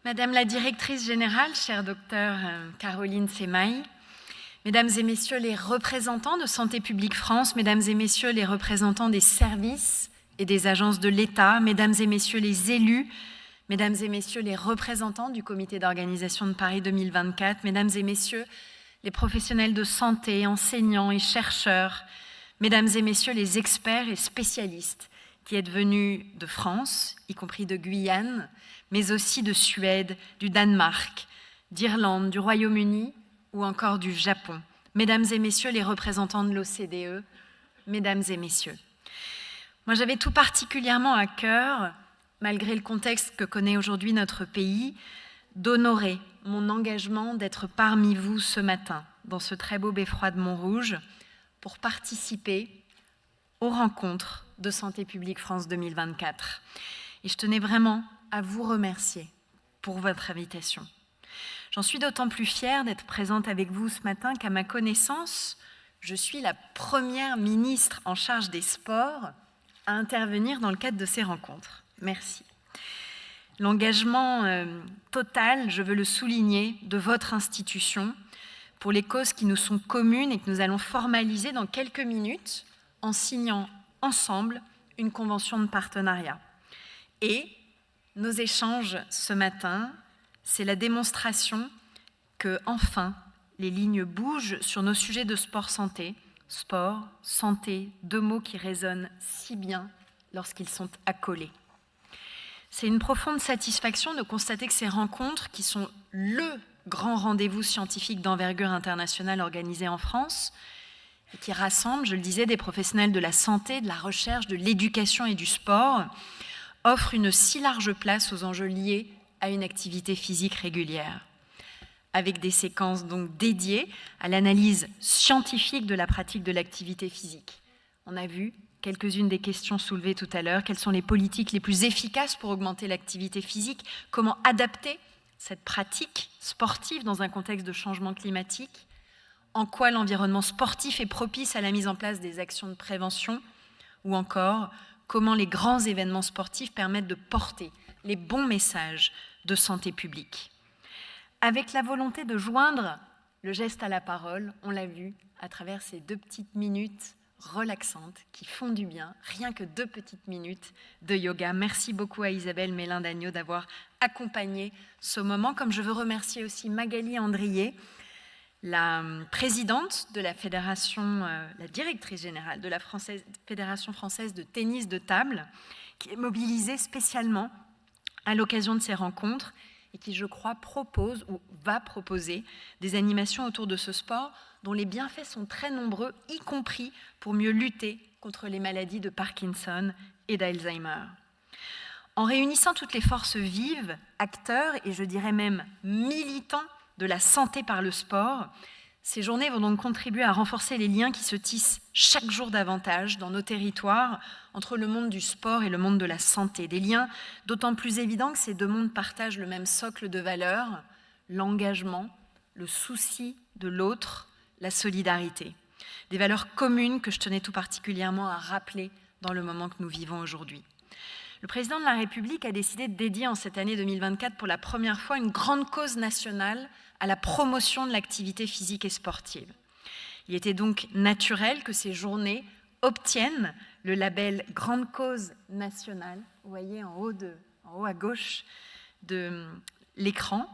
Madame la directrice générale, chère docteure Caroline Semaille, Mesdames et Messieurs les représentants de Santé publique France, Mesdames et Messieurs les représentants des services et des agences de l'État, Mesdames et Messieurs les élus, Mesdames et Messieurs les représentants du Comité d'organisation de Paris 2024, Mesdames et Messieurs les professionnels de santé, enseignants et chercheurs, Mesdames et Messieurs les experts et spécialistes qui êtes venus de France, y compris de Guyane, mais aussi de Suède, du Danemark, d'Irlande, du Royaume-Uni ou encore du Japon. Mesdames et Messieurs les représentants de l'OCDE, Mesdames et Messieurs. Moi, j'avais tout particulièrement à cœur, malgré le contexte que connaît aujourd'hui notre pays, d'honorer mon engagement d'être parmi vous ce matin, dans ce très beau beffroi de Montrouge, pour participer aux rencontres de Santé publique France 2024. Et je tenais vraiment à vous remercier pour votre invitation. J'en suis d'autant plus fière d'être présente avec vous ce matin qu'à ma connaissance, je suis la première ministre en charge des sports à intervenir dans le cadre de ces rencontres. Merci. L'engagement total, je veux le souligner, de votre institution pour les causes qui nous sont communes et que nous allons formaliser dans quelques minutes en signant ensemble une convention de partenariat. Et nos échanges ce matin, c'est la démonstration que, enfin, les lignes bougent sur nos sujets de sport-santé. Sport, santé, deux mots qui résonnent si bien lorsqu'ils sont accolés. C'est une profonde satisfaction de constater que ces rencontres, qui sont le grand rendez-vous scientifique d'envergure internationale organisé en France, et qui rassemble, je le disais, des professionnels de la santé, de la recherche, de l'éducation et du sport, offre une si large place aux enjeux liés à une activité physique régulière, avec des séquences donc dédiées à l'analyse scientifique de la pratique de l'activité physique. On a vu quelques-unes des questions soulevées tout à l'heure. Quelles sont les politiques les plus efficaces pour augmenter l'activité physique? Comment adapter cette pratique sportive dans un contexte de changement climatique? En quoi l'environnement sportif est propice à la mise en place des actions de prévention? Ou encore, comment les grands événements sportifs permettent de porter les bons messages de santé publique. Avec la volonté de joindre le geste à la parole, on l'a vu à travers ces 2 petites minutes relaxantes qui font du bien, rien que 2 petites minutes de yoga. Merci beaucoup à Isabelle Mélin-Dagneau d'avoir accompagné ce moment, comme je veux remercier aussi Magali Andrier, la présidente de la fédération, la directrice générale de la Fédération française de tennis de table, qui est mobilisée spécialement à l'occasion de ces rencontres et qui, je crois, propose ou va proposer des animations autour de ce sport dont les bienfaits sont très nombreux, y compris pour mieux lutter contre les maladies de Parkinson et d'Alzheimer. En réunissant toutes les forces vives, acteurs et je dirais même militants de la santé par le sport, ces journées vont donc contribuer à renforcer les liens qui se tissent chaque jour davantage dans nos territoires entre le monde du sport et le monde de la santé. Des liens d'autant plus évidents que ces 2 mondes partagent le même socle de valeurs, l'engagement, le souci de l'autre, la solidarité. Des valeurs communes que je tenais tout particulièrement à rappeler dans le moment que nous vivons aujourd'hui. Le président de la République a décidé de dédier en cette année 2024 pour la première fois une grande cause nationale à la promotion de l'activité physique et sportive. Il était donc naturel que ces journées obtiennent le label Grande Cause Nationale, vous voyez en haut à gauche de l'écran,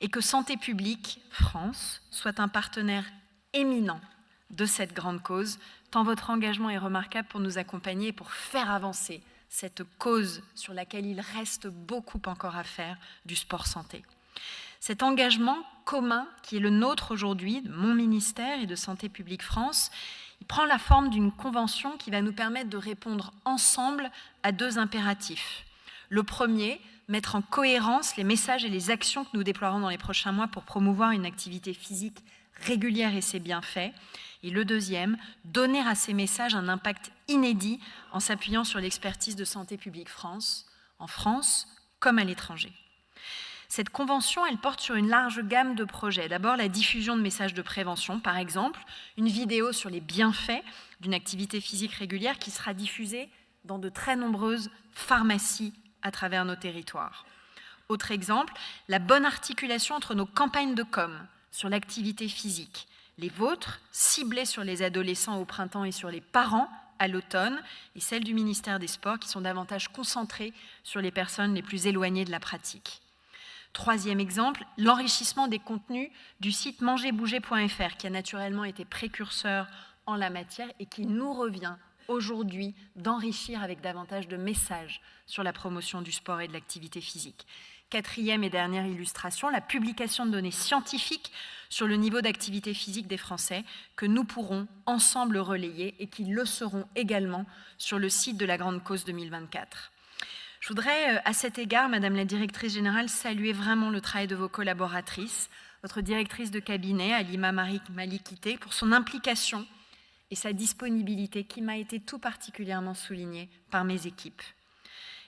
et que Santé publique France soit un partenaire éminent de cette grande cause, tant votre engagement est remarquable pour nous accompagner et pour faire avancer cette cause sur laquelle il reste beaucoup encore à faire du sport-santé. Cet engagement commun qui est le nôtre aujourd'hui, de mon ministère et de Santé publique France, il prend la forme d'une convention qui va nous permettre de répondre ensemble à 2 impératifs. Le premier, mettre en cohérence les messages et les actions que nous déploierons dans les prochains mois pour promouvoir une activité physique régulière et ses bienfaits. Et le deuxième, donner à ces messages un impact inédit en s'appuyant sur l'expertise de Santé publique France, en France comme à l'étranger. Cette convention, elle porte sur une large gamme de projets. D'abord, la diffusion de messages de prévention, par exemple, une vidéo sur les bienfaits d'une activité physique régulière qui sera diffusée dans de très nombreuses pharmacies à travers nos territoires. Autre exemple, la bonne articulation entre nos campagnes de com sur l'activité physique, les vôtres, ciblées sur les adolescents au printemps et sur les parents à l'automne, et celles du ministère des Sports qui sont davantage concentrées sur les personnes les plus éloignées de la pratique. Troisième exemple, l'enrichissement des contenus du site mangerbouger.fr qui a naturellement été précurseur en la matière et qui nous revient aujourd'hui d'enrichir avec davantage de messages sur la promotion du sport et de l'activité physique. Quatrième et dernière illustration, la publication de données scientifiques sur le niveau d'activité physique des Français que nous pourrons ensemble relayer et qui le seront également sur le site de la Grande Cause 2024. Je voudrais à cet égard, Madame la Directrice Générale, saluer vraiment le travail de vos collaboratrices, votre directrice de cabinet, Halima Malikité, pour son implication et sa disponibilité qui m'a été tout particulièrement soulignée par mes équipes.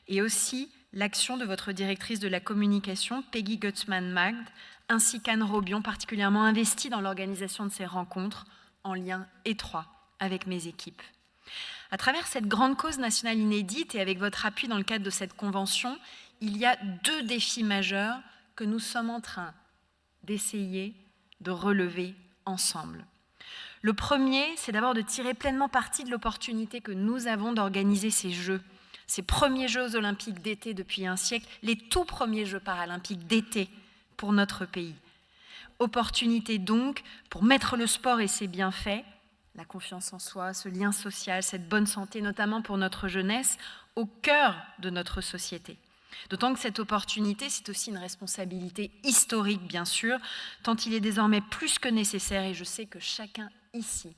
Et aussi l'action de votre directrice de la communication, Peggy Gutzmann-Magd, ainsi qu'Anne Robion, particulièrement investie dans l'organisation de ces rencontres, en lien étroit avec mes équipes. À travers cette grande cause nationale inédite et avec votre appui dans le cadre de cette convention, il y a 2 défis majeurs que nous sommes en train d'essayer de relever ensemble. Le premier, c'est d'abord de tirer pleinement parti de l'opportunité que nous avons d'organiser ces Jeux, ces premiers Jeux olympiques d'été depuis un siècle, les tout premiers Jeux paralympiques d'été pour notre pays. Opportunité donc pour mettre le sport et ses bienfaits, la confiance en soi, ce lien social, cette bonne santé, notamment pour notre jeunesse, au cœur de notre société. D'autant que cette opportunité, c'est aussi une responsabilité historique, bien sûr, tant il est désormais plus que nécessaire, et je sais que chacun ici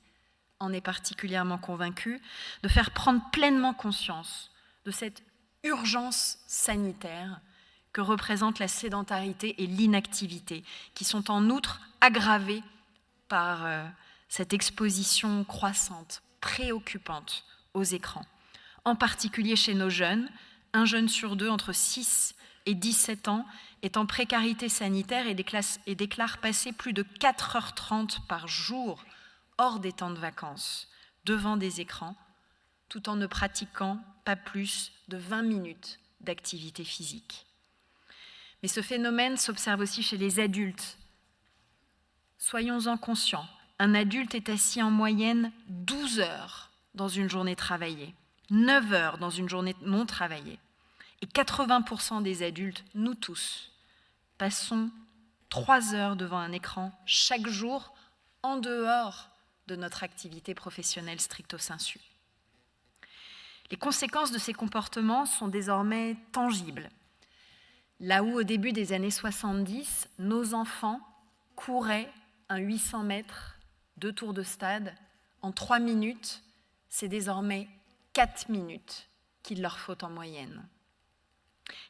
en est particulièrement convaincu, de faire prendre pleinement conscience de cette urgence sanitaire que représentent la sédentarité et l'inactivité, qui sont en outre aggravées par cette exposition croissante, préoccupante aux écrans. En particulier chez nos jeunes, un jeune sur 2 entre 6 et 17 ans est en précarité sanitaire et déclare passer plus de 4h30 par jour hors des temps de vacances, devant des écrans, tout en ne pratiquant pas plus de 20 minutes d'activité physique. Mais ce phénomène s'observe aussi chez les adultes. Soyons-en conscients, un adulte est assis en moyenne 12 heures dans une journée travaillée, 9 heures dans une journée non travaillée. Et 80% des adultes, nous tous, passons 3 heures devant un écran chaque jour en dehors de notre activité professionnelle stricto sensu. Les conséquences de ces comportements sont désormais tangibles. Là où au début des années 70, nos enfants couraient un 800 mètres, 2 tours de stade en 3 minutes, c'est désormais 4 minutes qu'il leur faut en moyenne.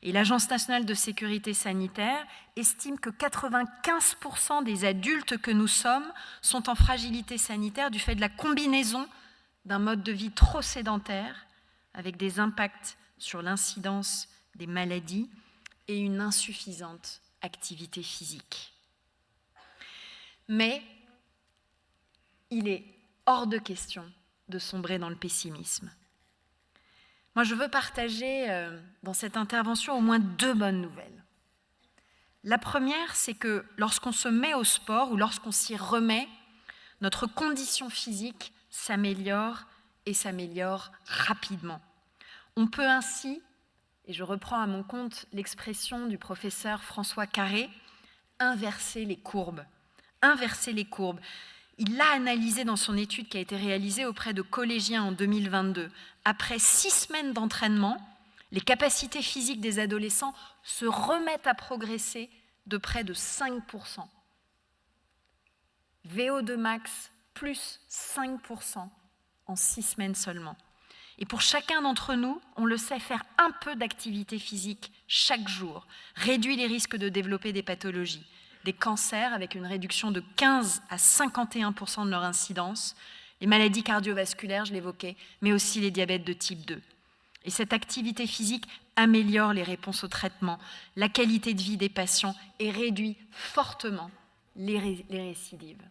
Et l'Agence nationale de sécurité sanitaire estime que 95% des adultes que nous sommes sont en fragilité sanitaire du fait de la combinaison d'un mode de vie trop sédentaire, avec des impacts sur l'incidence des maladies et une insuffisante activité physique. Mais il est hors de question de sombrer dans le pessimisme. Moi, je veux partager dans cette intervention au moins 2 bonnes nouvelles. La première, c'est que lorsqu'on se met au sport ou lorsqu'on s'y remet, notre condition physique s'améliore et s'améliore rapidement. On peut ainsi, et je reprends à mon compte l'expression du professeur François Carré, inverser les courbes. Inverser les courbes. Il l'a analysé dans son étude qui a été réalisée auprès de collégiens en 2022. Après 6 semaines d'entraînement, les capacités physiques des adolescents se remettent à progresser de près de 5%. VO2 max plus 5% en 6 semaines seulement. Et pour chacun d'entre nous, on le sait, faire un peu d'activité physique chaque jour réduit les risques de développer des pathologies, des cancers avec une réduction de 15 à 51% de leur incidence, les maladies cardiovasculaires, je l'évoquais, mais aussi les diabètes de type 2. Et cette activité physique améliore les réponses au traitement, la qualité de vie des patients et réduit fortement les récidives.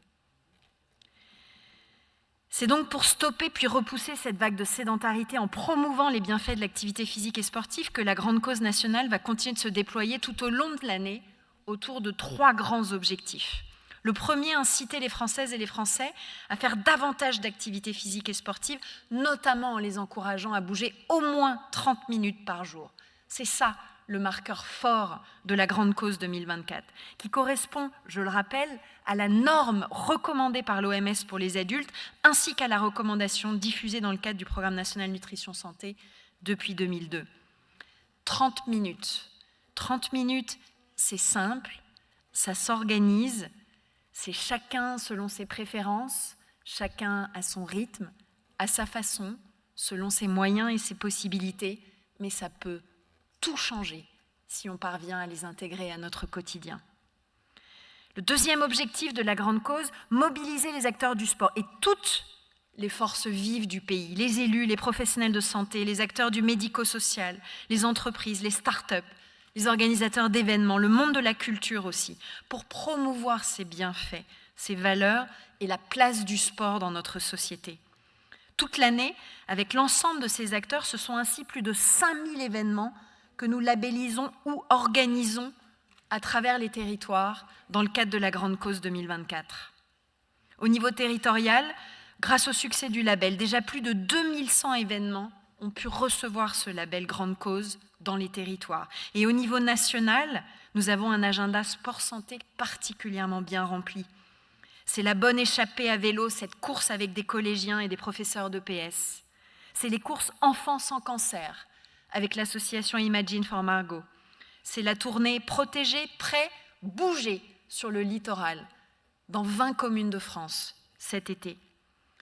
C'est donc pour stopper puis repousser cette vague de sédentarité en promouvant les bienfaits de l'activité physique et sportive que la grande cause nationale va continuer de se déployer tout au long de l'année autour de 3 grands objectifs. Le premier, inciter les Françaises et les Français à faire davantage d'activités physiques et sportives, notamment en les encourageant à bouger au moins 30 minutes par jour. C'est ça le marqueur fort de la grande cause 2024, qui correspond, je le rappelle, à la norme recommandée par l'OMS pour les adultes, ainsi qu'à la recommandation diffusée dans le cadre du Programme national nutrition santé depuis 2002. 30 minutes. 30 minutes, c'est simple, ça s'organise, c'est chacun selon ses préférences, chacun à son rythme, à sa façon, selon ses moyens et ses possibilités, mais ça peut tout changer si on parvient à les intégrer à notre quotidien. Le deuxième objectif de la grande cause, mobiliser les acteurs du sport et toutes les forces vives du pays, les élus, les professionnels de santé, les acteurs du médico-social, les entreprises, les start-up, les organisateurs d'événements, le monde de la culture aussi, pour promouvoir ces bienfaits, ces valeurs et la place du sport dans notre société. Toute l'année, avec l'ensemble de ces acteurs, ce sont ainsi plus de 5000 événements que nous labellisons ou organisons à travers les territoires dans le cadre de la Grande Cause 2024. Au niveau territorial, grâce au succès du label, déjà plus de 2100 événements ont pu recevoir ce label Grande Cause dans les territoires. Et au niveau national, nous avons un agenda sport-santé particulièrement bien rempli. C'est la bonne échappée à vélo, cette course avec des collégiens et des professeurs d'EPS. C'est les courses enfants sans cancer, avec l'association Imagine for Margot. C'est la tournée Protéger, Prêt, Bouger sur le littoral, dans 20 communes de France cet été.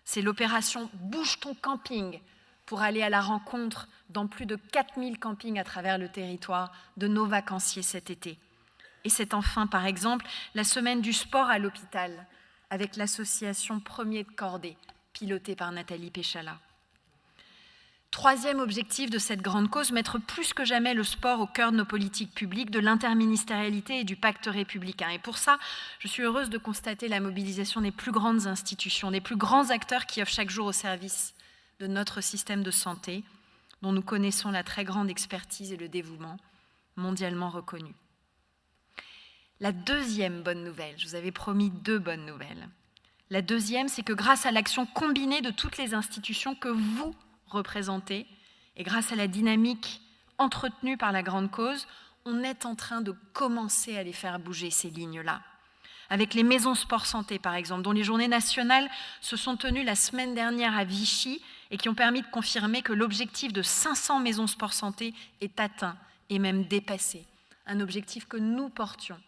C'est l'opération Bouge ton camping pour aller à la rencontre dans plus de 4000 campings à travers le territoire de nos vacanciers cet été. Et c'est enfin, par exemple, la semaine du sport à l'hôpital avec l'association Premier de Cordée, pilotée par Nathalie Péchala. Troisième objectif de cette grande cause, mettre plus que jamais le sport au cœur de nos politiques publiques, de l'interministérialité et du pacte républicain. Et pour ça, je suis heureuse de constater la mobilisation des plus grandes institutions, des plus grands acteurs qui œuvrent chaque jour au service de notre système de santé, dont nous connaissons la très grande expertise et le dévouement mondialement reconnus. La deuxième bonne nouvelle, je vous avais promis 2 bonnes nouvelles. La deuxième, c'est que grâce à l'action combinée de toutes les institutions que vous représentées, et grâce à la dynamique entretenue par la grande cause, on est en train de commencer à les faire bouger, ces lignes-là. Avec les maisons sport santé, par exemple, dont les journées nationales se sont tenues la semaine dernière à Vichy et qui ont permis de confirmer que l'objectif de 500 maisons sport santé est atteint et même dépassé. Un objectif que nous portions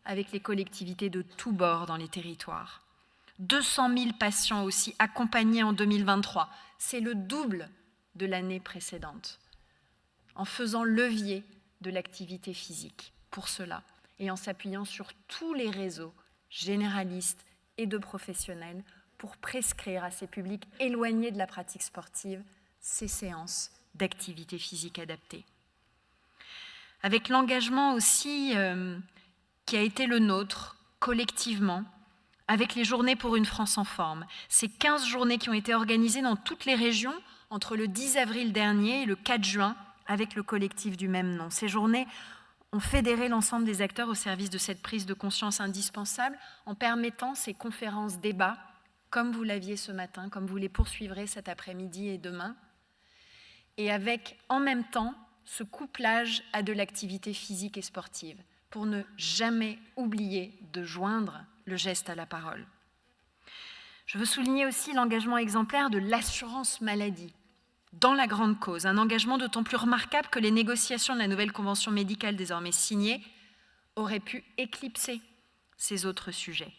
avec les collectivités de tous bords dans les territoires. 200 000 patients aussi accompagnés en 2023. C'est le double de l'année précédente, en faisant levier de l'activité physique pour cela et en s'appuyant sur tous les réseaux généralistes et de professionnels pour prescrire à ces publics éloignés de la pratique sportive ces séances d'activité physique adaptée. Avec l'engagement aussi qui a été le nôtre collectivement, avec les journées pour une France en forme. Ces 15 journées qui ont été organisées dans toutes les régions entre le 10 avril dernier et le 4 juin avec le collectif du même nom. Ces journées ont fédéré l'ensemble des acteurs au service de cette prise de conscience indispensable en permettant ces conférences-débats, comme vous l'aviez ce matin, comme vous les poursuivrez cet après-midi et demain, et avec en même temps ce couplage à de l'activité physique et sportive, pour ne jamais oublier de joindre le geste à la parole. Je veux souligner aussi l'engagement exemplaire de l'assurance maladie dans la grande cause, un engagement d'autant plus remarquable que les négociations de la nouvelle convention médicale désormais signée auraient pu éclipser ces autres sujets.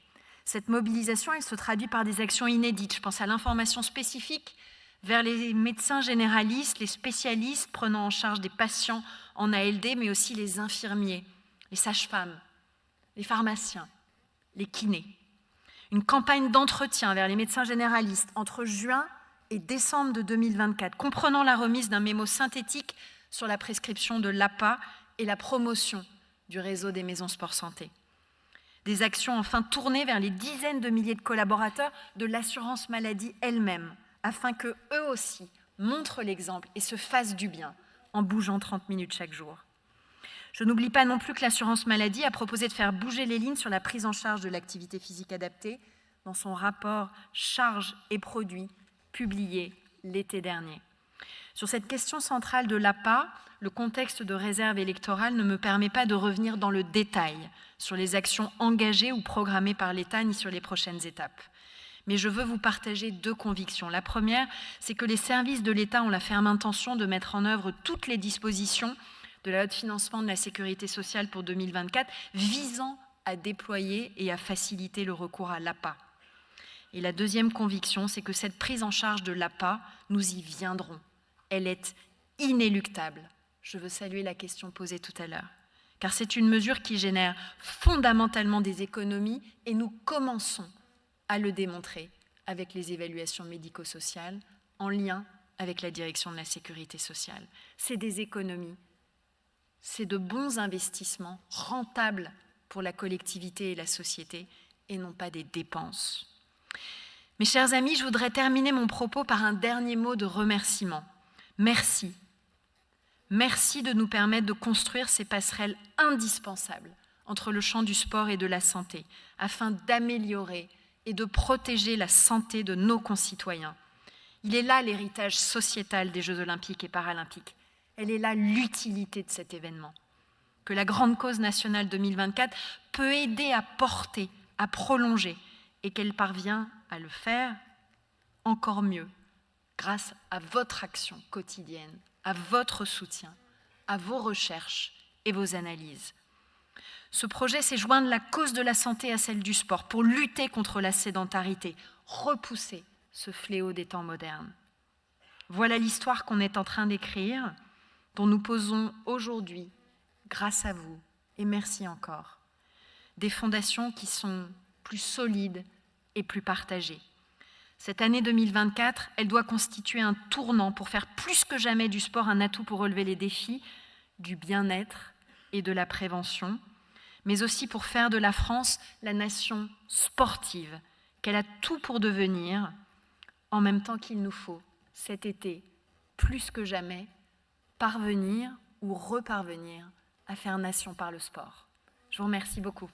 Cette mobilisation, elle se traduit par des actions inédites. Je pense à l'information spécifique vers les médecins généralistes, les spécialistes prenant en charge des patients en ALD, mais aussi les infirmiers, les sages-femmes, les pharmaciens, les kinés. Une campagne d'entretien vers les médecins généralistes entre juin et décembre de 2024, comprenant la remise d'un mémo synthétique sur la prescription de l'APA et la promotion du réseau des maisons sport santé. Des actions enfin tournées vers les dizaines de milliers de collaborateurs de l'assurance maladie elle-même, afin qu'eux aussi montrent l'exemple et se fassent du bien en bougeant 30 minutes chaque jour. Je n'oublie pas non plus que l'assurance maladie a proposé de faire bouger les lignes sur la prise en charge de l'activité physique adaptée dans son rapport charges et produits publié l'été dernier. Sur cette question centrale de l'APA, le contexte de réserve électorale ne me permet pas de revenir dans le détail sur les actions engagées ou programmées par l'État ni sur les prochaines étapes. Mais je veux vous partager 2 convictions. La première, c'est que les services de l'État ont la ferme intention de mettre en œuvre toutes les dispositions de la loi de financement de la sécurité sociale pour 2024 visant à déployer et à faciliter le recours à l'APA. Et la deuxième conviction, c'est que cette prise en charge de l'APA, nous y viendrons. Elle est inéluctable. Je veux saluer la question posée tout à l'heure, car c'est une mesure qui génère fondamentalement des économies et nous commençons à le démontrer avec les évaluations médico-sociales en lien avec la direction de la sécurité sociale. C'est des économies, c'est de bons investissements rentables pour la collectivité et la société et non pas des dépenses. Mes chers amis, je voudrais terminer mon propos par un dernier mot de remerciement. Merci. Merci de nous permettre de construire ces passerelles indispensables entre le champ du sport et de la santé, afin d'améliorer et de protéger la santé de nos concitoyens. Il est là l'héritage sociétal des Jeux olympiques et paralympiques. Elle est là l'utilité de cet événement. Que la grande cause nationale 2024 peut aider à porter, à prolonger, et qu'elle parvient à le faire encore mieux grâce à votre action quotidienne, à votre soutien, à vos recherches et vos analyses. Ce projet, c'est joindre la cause de la santé à celle du sport pour lutter contre la sédentarité, repousser ce fléau des temps modernes. Voilà l'histoire qu'on est en train d'écrire, dont nous posons aujourd'hui, grâce à vous, et merci encore, des fondations qui sont plus solides et plus partagées. Cette année 2024, elle doit constituer un tournant pour faire plus que jamais du sport un atout pour relever les défis du bien-être et de la prévention, mais aussi pour faire de la France la nation sportive qu'elle a tout pour devenir, en même temps qu'il nous faut, cet été, plus que jamais, parvenir ou reparvenir à faire nation par le sport. Je vous remercie beaucoup.